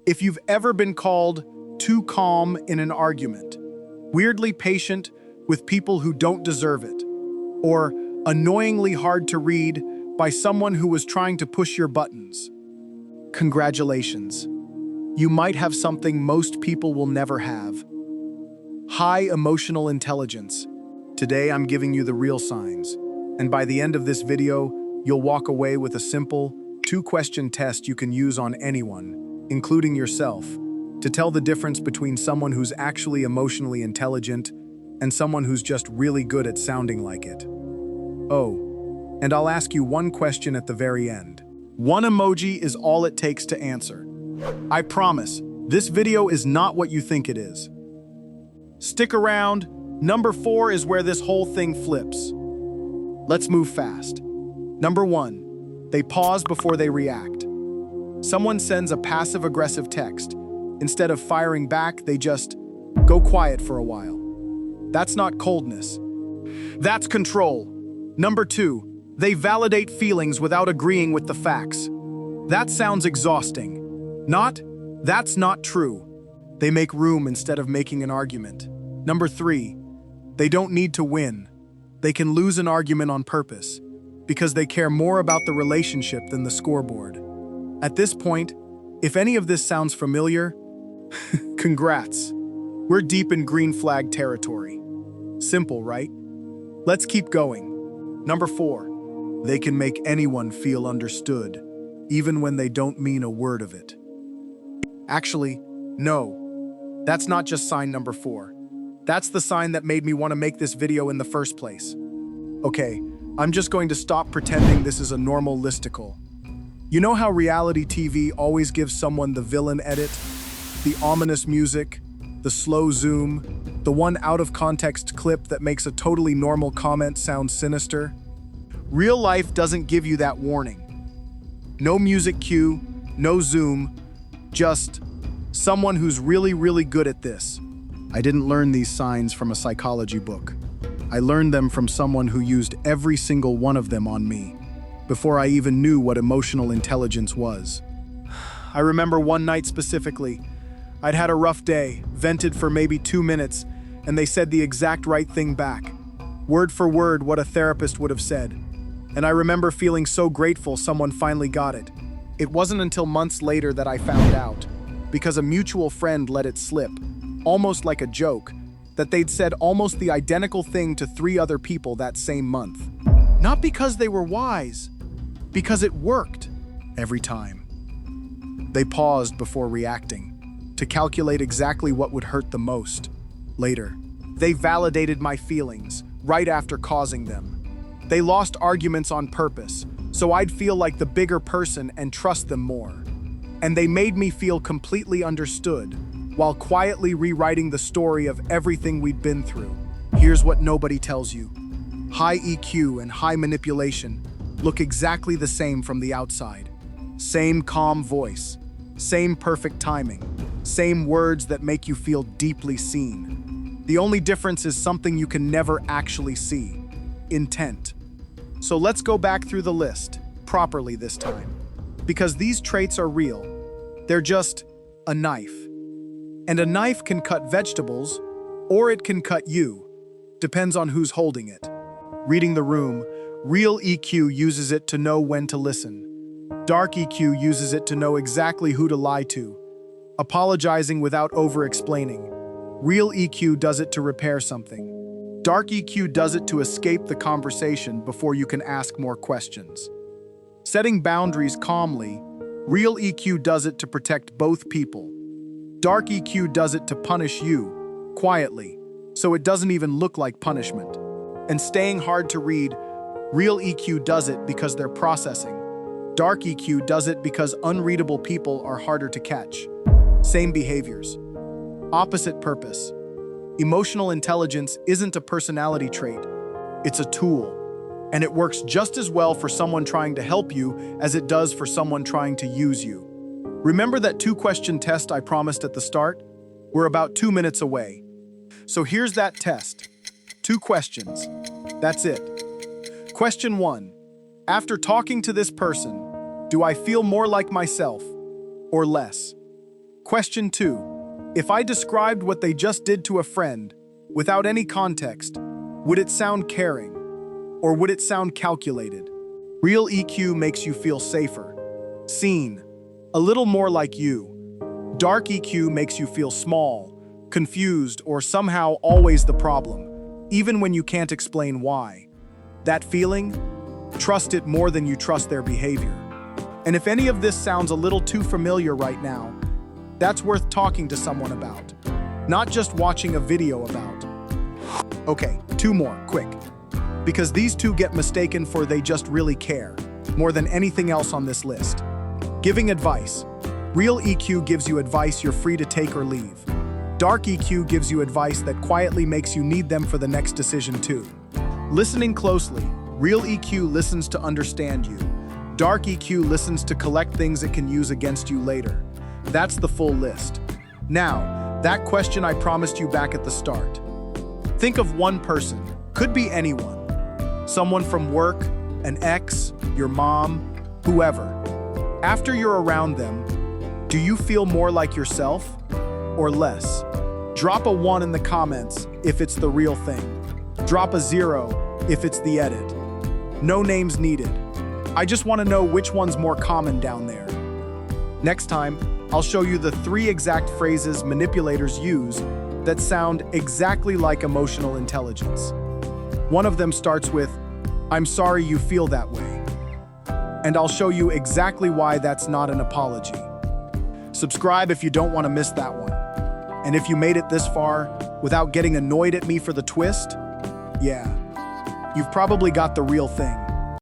If you've ever been called too calm in an argument, weirdly patient with people who don't deserve it, or annoyingly hard to read by someone who was trying to push your buttons, congratulations. You might have something most people will never have. High emotional intelligence. Today I'm giving you the real signs, and by the end of this video, you'll walk away with a simple, two-question test you can use on anyone, including yourself, to tell the difference between someone who's actually emotionally intelligent and someone who's just really good at sounding like it. Oh, and I'll ask you one question at the very end. One emoji is all it takes to answer. I promise, this video is not what you think it is. Stick around. Number 4 is where this whole thing flips. Let's move fast. Number 1, they pause before they react. Someone sends a passive-aggressive text. Instead of firing back, they just go quiet for a while. That's not coldness. That's control. Number 2, they validate feelings without agreeing with the facts. That sounds exhausting. That's not true. They make room instead of making an argument. Number 3, they don't need to win. They can lose an argument on purpose because they care more about the relationship than the scoreboard. At this point, if any of this sounds familiar, congrats. We're deep in green flag territory. Simple, right? Let's keep going. Number 4, they can make anyone feel understood, even when they don't mean a word of it. Actually, no, that's not just sign number 4. That's the sign that made me want to make this video in the first place. Okay, I'm just going to stop pretending this is a normal listicle. You know how reality TV always gives someone the villain edit? The ominous music, the slow zoom, the one out-of-context clip that makes a totally normal comment sound sinister? Real life doesn't give you that warning. No music cue, no zoom, just someone who's really, really good at this. I didn't learn these signs from a psychology book. I learned them from someone who used every single one of them on me, before I even knew what emotional intelligence was. I remember one night specifically. I'd had a rough day, vented for maybe 2 minutes, and they said the exact right thing back. Word for word what a therapist would have said. And I remember feeling so grateful someone finally got it. It wasn't until months later that I found out, because a mutual friend let it slip, almost like a joke, that they'd said almost the identical thing to 3 other people that same month. Not because they were wise, because it worked every time. They paused before reacting, to calculate exactly what would hurt the most. Later, they validated my feelings right after causing them. They lost arguments on purpose, so I'd feel like the bigger person and trust them more. And they made me feel completely understood, while quietly rewriting the story of everything we'd been through. Here's what nobody tells you. High EQ and high manipulation look exactly the same from the outside. Same calm voice, same perfect timing, same words that make you feel deeply seen. The only difference is something you can never actually see: intent. So let's go back through the list, properly this time. Because these traits are real. They're just a knife. And a knife can cut vegetables, or it can cut you. Depends on who's holding it. Reading the room, real EQ uses it to know when to listen. Dark EQ uses it to know exactly who to lie to. Apologizing without over-explaining. Real EQ does it to repair something. Dark EQ does it to escape the conversation before you can ask more questions. Setting boundaries calmly, real EQ does it to protect both people. Dark EQ does it to punish you, quietly, so it doesn't even look like punishment. And staying hard to read, real EQ does it because they're processing. Dark EQ does it because unreadable people are harder to catch. Same behaviors. Opposite purpose. Emotional intelligence isn't a personality trait. It's a tool. And it works just as well for someone trying to help you as it does for someone trying to use you. Remember that 2-question test I promised at the start? We're about 2 minutes away. So here's that test. 2 questions. That's it. Question 1. After talking to this person, do I feel more like myself or less? Question 2. If I described what they just did to a friend without any context, would it sound caring? Or would it sound calculated? Real EQ makes you feel safer, seen, a little more like you. Dark EQ makes you feel small, confused, or somehow always the problem, even when you can't explain why. That feeling? Trust it more than you trust their behavior. And if any of this sounds a little too familiar right now, that's worth talking to someone about, not just watching a video about. Okay, 2 more, quick. Because these 2 get mistaken for they just really care, more than anything else on this list. Giving advice. Real EQ gives you advice you're free to take or leave. Dark EQ gives you advice that quietly makes you need them for the next decision too. Listening closely. Real EQ listens to understand you. Dark EQ listens to collect things it can use against you later. That's the full list. Now, that question I promised you back at the start. Think of one person. Could be anyone. Someone from work, an ex, your mom, whoever. After you're around them, do you feel more like yourself or less? Drop a 1 in the comments if it's the real thing. Drop a 0 if it's the edit. No names needed. I just want to know which one's more common down there. Next time, I'll show you the 3 exact phrases manipulators use that sound exactly like emotional intelligence. One of them starts with, "I'm sorry you feel that way." And I'll show you exactly why that's not an apology. Subscribe if you don't want to miss that one. And if you made it this far without getting annoyed at me for the twist, yeah, you've probably got the real thing.